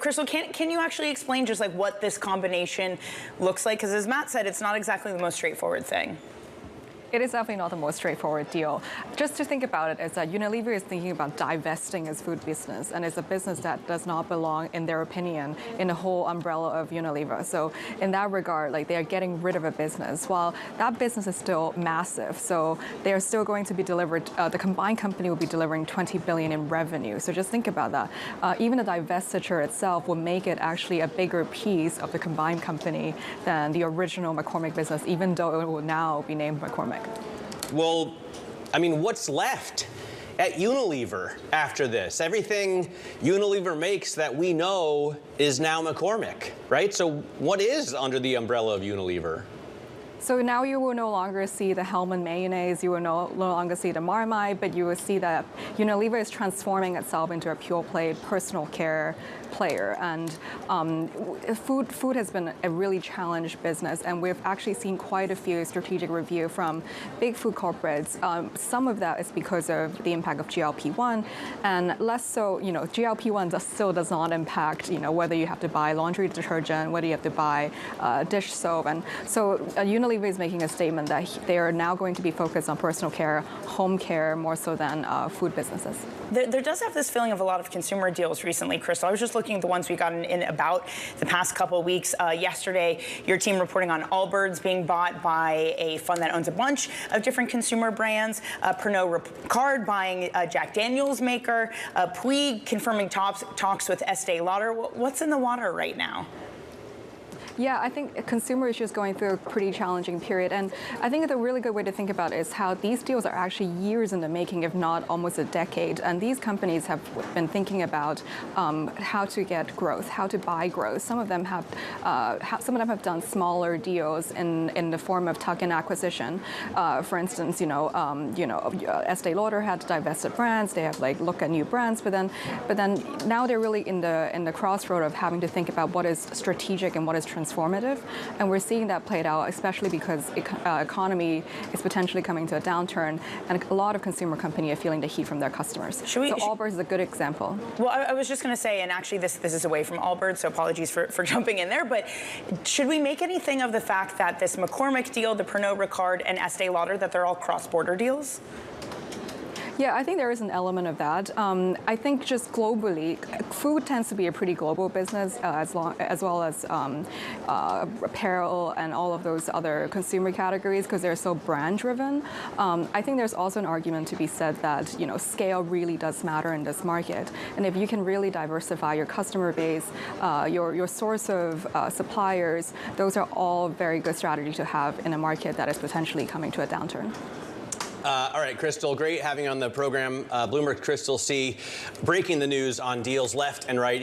Crystal, can you actually explain just like what this combination looks like? Because as Matt said, it's not exactly the most straightforward thing. It is definitely not the most straightforward deal. Just to think about it, is that Unilever is thinking about divesting its food business, and it's a business that does not belong, in their opinion, in the whole umbrella of Unilever. So in that regard, like, they are getting rid of a business, while that business is still massive. So they are still going to be delivered, the combined company will be delivering 20 billion in revenue. So just think about that. Even the divestiture itself will make it actually a bigger piece of the combined company than the original McCormick business, even though it will now be named McCormick. Well, I mean, what's left at Unilever after this? Everything Unilever makes that we know is now McCormick, right? So what is under the umbrella of Unilever? So now you will no longer see the Hellman mayonnaise, you will no longer see the Marmite, but you will see that Unilever is transforming itself into a pure-play personal care player. And food has been a really challenged business, and we've actually seen quite a few strategic review from big food corporates. Some of that is because of the impact of GLP-1, and less so, GLP-1 still does not impact, whether you have to buy laundry detergent, whether you have to buy dish soap. And so Unilever is making a statement that they are now going to be focused on personal care, home care, more so than food businesses. There does have this feeling of a lot of consumer deals recently, Crystal. I was just looking at the ones we got in about the past couple of weeks. Yesterday, your team reporting on Allbirds being bought by a fund that owns a bunch of different consumer brands. Pernod Ricard buying a Jack Daniels maker. Puig confirming talks with Estee Lauder. What's in the water right now? Yeah, I think consumer issues going through a pretty challenging period. And I think the really good way to think about it is how these deals are actually years in the making, if not almost a decade. And these companies have been thinking about how to get growth, how to buy growth. Some of them have done smaller deals in the form of tuck-in acquisition. For instance, Estee Lauder had divested brands. They have look at new brands, but then now they're really in the crossroad of having to think about what is strategic and what is transformative, and we're seeing that played out, especially because economy is potentially coming to a downturn, and a lot of consumer companies are feeling the heat from their customers. So Allbirds is a good example. Well, I was just going to say, and actually this is away from Allbirds, so apologies for jumping in there, but should we make anything of the fact that this McCormick deal, the Pernod Ricard and Estee Lauder, that they're all cross-border deals? Yeah, I think there is an element of that. I think just globally, food tends to be a pretty global business, as well as apparel and all of those other consumer categories, because they're so brand-driven. I think there's also an argument to be said that scale really does matter in this market, and if you can really diversify your customer base, your source of suppliers, those are all very good strategies to have in a market that is potentially coming to a downturn. All right, Crystal, great having you on the program. Bloomberg Crystal C, breaking the news on deals left and right.